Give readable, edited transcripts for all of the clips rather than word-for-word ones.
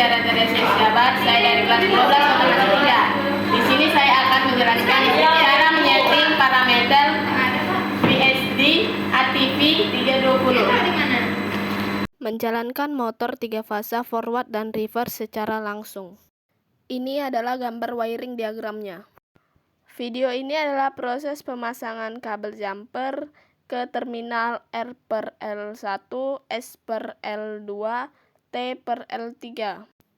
Tiara Teresa Isyabat, saya dari kelas 12 matematika 3. Di sini saya akan menjelaskan cara menyeting parameter VSD ATV 320. Menjalankan motor 3 fasa forward dan reverse secara langsung. Ini adalah gambar wiring diagramnya. Video ini adalah proses pemasangan kabel jumper ke terminal R per L1, S per L2, T per L3.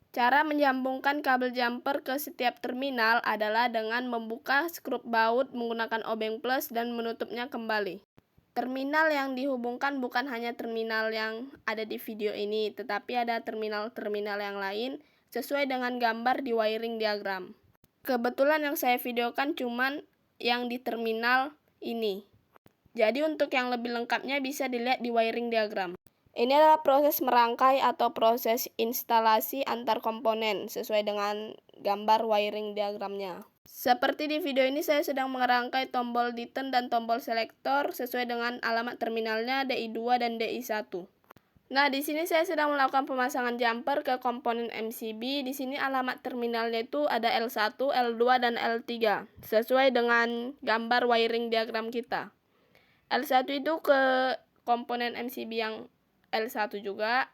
Cara menyambungkan kabel jumper ke setiap terminal adalah dengan membuka skrup baut menggunakan obeng plus dan menutupnya kembali. Terminal yang dihubungkan bukan hanya terminal yang ada di video ini, tetapi ada terminal-terminal yang lain sesuai dengan gambar di wiring diagram. Kebetulan yang saya videokan cuman yang di terminal ini. Jadi untuk yang lebih lengkapnya bisa dilihat di wiring diagram. Ini adalah proses merangkai atau proses instalasi antar komponen sesuai dengan gambar wiring diagramnya. Seperti di video ini saya sedang merangkai tombol D-turn dan tombol selektor sesuai dengan alamat terminalnya DI2 dan DI1. Nah, di sini saya sedang melakukan pemasangan jumper ke komponen MCB. Di sini alamat terminalnya itu ada L1, L2, dan L3 sesuai dengan gambar wiring diagram kita. L1 itu ke komponen MCB yang L1 juga,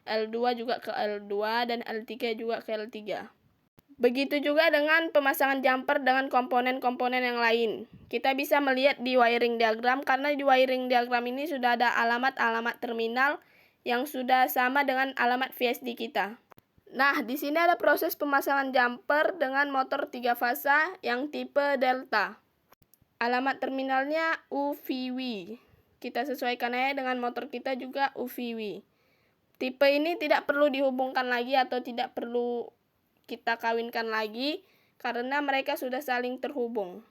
L2 juga ke L2, dan L3 juga ke L3. Begitu juga dengan pemasangan jumper dengan komponen-komponen yang lain. Kita bisa melihat di wiring diagram karena di wiring diagram ini sudah ada alamat-alamat terminal yang sudah sama dengan alamat VSD kita. Nah, di sini ada proses pemasangan jumper dengan motor 3 fasa yang tipe Delta. Alamat terminalnya UVW. Kita sesuaikan aja dengan motor kita juga UVW. Tipe ini tidak perlu dihubungkan lagi atau tidak perlu kita kawinkan lagi karena mereka sudah saling terhubung.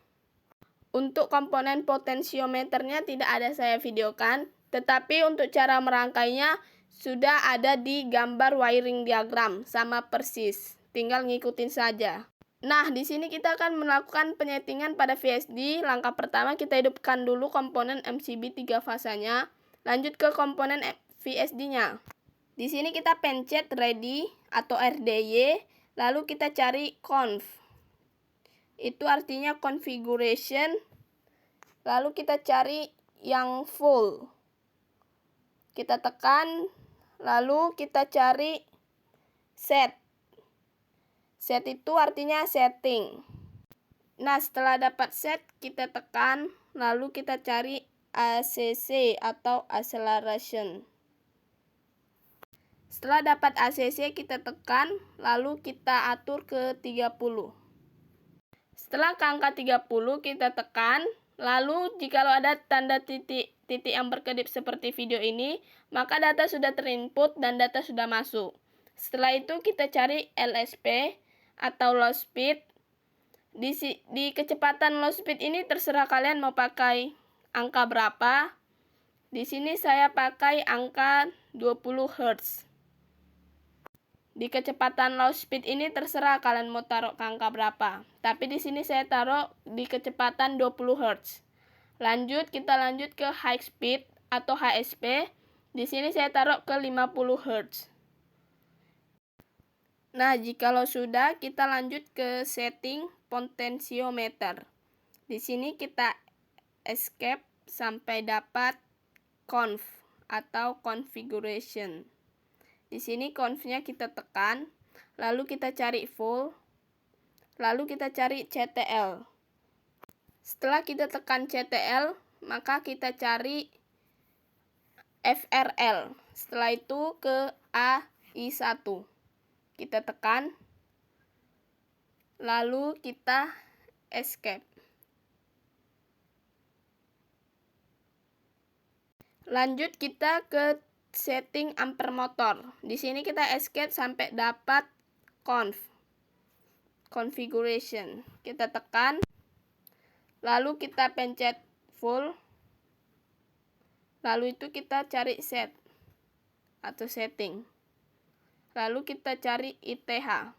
Untuk komponen potensiometernya tidak ada saya videokan, tetapi untuk cara merangkainya sudah ada di gambar wiring diagram sama persis. Tinggal ngikutin saja. Nah, di sini kita akan melakukan penyetingan pada VSD. Langkah pertama kita hidupkan dulu komponen MCB 3 fasanya, lanjut ke komponen VSD-nya. Di sini kita pencet ready atau RDY, lalu kita cari conf. Itu artinya configuration. Lalu kita cari yang full. Kita tekan, lalu kita cari set. Set itu artinya setting. Nah, setelah dapat set, kita tekan, lalu kita cari ACC atau acceleration. Setelah dapat ACC, kita tekan, lalu kita atur ke 30. Setelah ke angka 30, kita tekan, lalu jikalau ada tanda titik yang berkedip seperti video ini, maka data sudah terinput dan data sudah masuk. Setelah itu kita cari LSP atau low speed. Di kecepatan low speed ini terserah kalian mau pakai angka berapa. Di sini saya pakai angka 20 Hz. Di kecepatan low speed ini terserah kalian mau taruh ke angka berapa. Tapi di sini saya taruh di kecepatan 20 Hz. Kita lanjut ke high speed atau HSP. Di sini saya taruh ke 50 Hz. Nah, jikalau sudah, kita lanjut ke setting potensiometer. Di sini kita escape sampai dapat conf atau configuration. Di sini confnya kita tekan, lalu kita cari full, lalu kita cari CTL. Setelah kita tekan CTL, maka kita cari FRL. Setelah itu ke AI1. Kita tekan, lalu kita escape. Lanjut kita ke setting ampere motor. Di sini kita escape sampai dapat configuration. Kita tekan, lalu kita pencet full, lalu itu kita cari set atau setting, lalu kita cari ITH.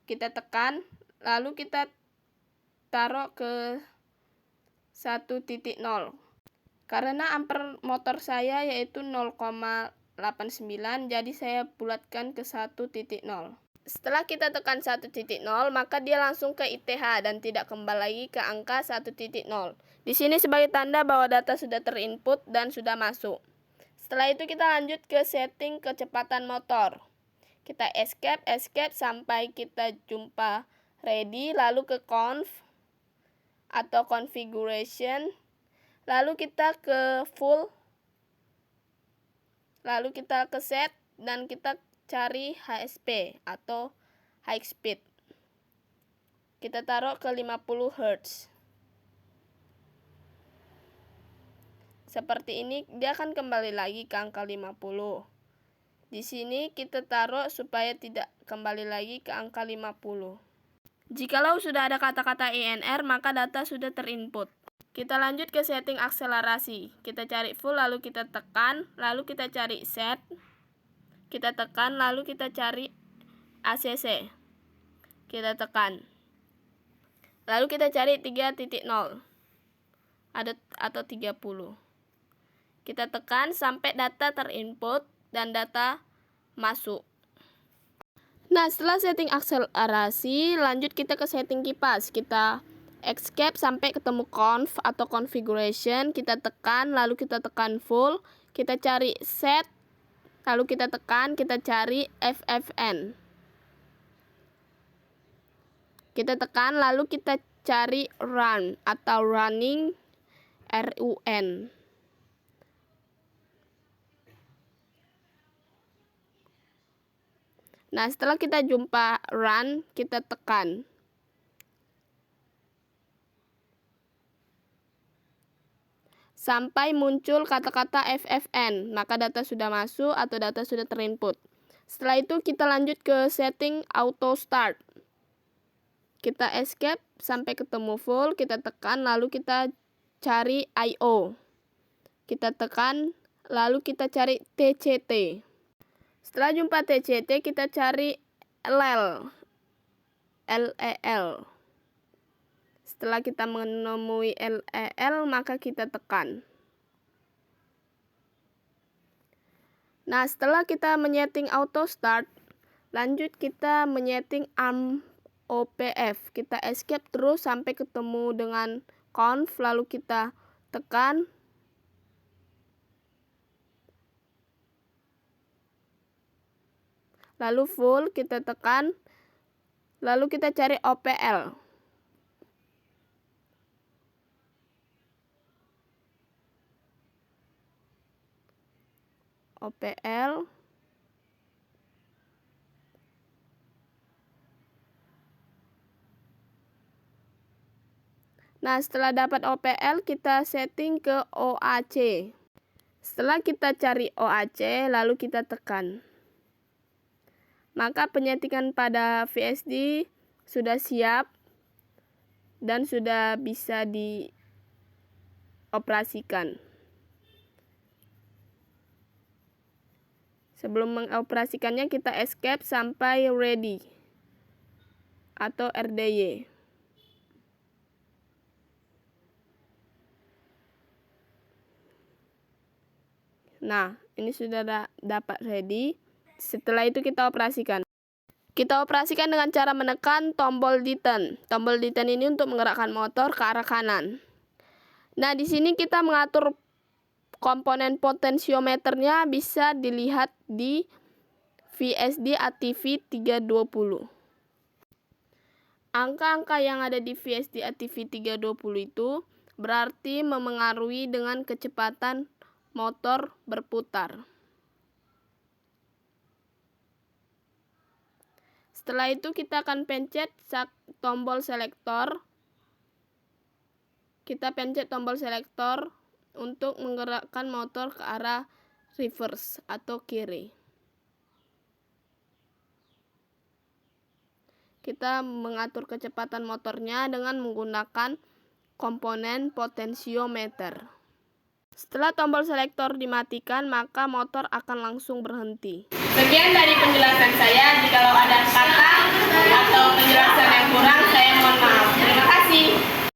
Kita tekan, lalu kita taruh ke 1.0. Karena ampere motor saya yaitu 0,89, jadi saya bulatkan ke 1.0. Setelah kita tekan 1.0, maka dia langsung ke ITH dan tidak kembali lagi ke angka 1.0. Di sini sebagai tanda bahwa data sudah terinput dan sudah masuk. Setelah itu kita lanjut ke setting kecepatan motor. Kita escape sampai kita jumpa ready, lalu ke conf atau configuration, lalu kita ke full, lalu kita ke set dan kita cari HSP atau high speed. Kita taruh ke 50 Hz. Seperti ini, dia akan kembali lagi ke angka 50. Di sini kita taruh supaya tidak kembali lagi ke angka 50. Jikalau sudah ada kata-kata INR, maka data sudah terinput. Kita lanjut ke setting akselerasi. Kita cari full, lalu kita tekan, lalu kita cari set. Kita tekan, lalu kita cari ACC. Kita tekan. Lalu kita cari 3.0 atau 30. Kita tekan sampai data terinput dan data masuk. Nah, setelah setting akselerasi, lanjut kita ke setting kipas. Kita escape sampai ketemu conf atau configuration, kita tekan, lalu kita tekan full, kita cari set, lalu kita tekan, kita cari FFN. Kita tekan, lalu kita cari run atau running, RUN. Nah, setelah kita jumpa run, kita tekan. Sampai muncul kata-kata FFN, maka data sudah masuk atau data sudah terinput. Setelah itu kita lanjut ke setting auto start. Kita escape sampai ketemu full, kita tekan, lalu kita cari IO. Kita tekan, lalu kita cari TCT. Setelah jumpa TCT, kita cari LEL. Setelah kita menemui LEL, maka kita tekan. Nah, setelah kita menyeting auto start, lanjut kita menyeting ARM OPF. Kita escape terus sampai ketemu dengan conf, lalu kita tekan. Lalu full, kita tekan. Lalu kita cari OPL. OPL. Nah, setelah dapat OPL, kita setting ke OAC. Setelah kita cari OAC, lalu kita tekan. Maka penyetingan pada VSD sudah siap dan sudah bisa dioperasikan. Sebelum mengoperasikannya, kita escape sampai ready atau RDY. Nah, ini sudah dapat ready. Setelah itu kita operasikan. Kita operasikan dengan cara menekan tombol D10. Tombol D10 ini untuk menggerakkan motor ke arah kanan. Nah, di sini kita mengatur komponen potensiometernya, bisa dilihat di VSD ATV 320. Angka-angka yang ada di VSD ATV 320 itu berarti memengaruhi dengan kecepatan motor berputar. Setelah itu kita akan pencet tombol selektor. Kita pencet tombol selektor untuk menggerakkan motor ke arah reverse atau kiri. Kita mengatur kecepatan motornya dengan menggunakan komponen potensiometer. Setelah tombol selektor dimatikan, maka motor akan langsung berhenti. Sekian dari penjelasan saya. Jikalau ada kata atau penjelasan yang kurang, saya mohon maaf. Terima kasih.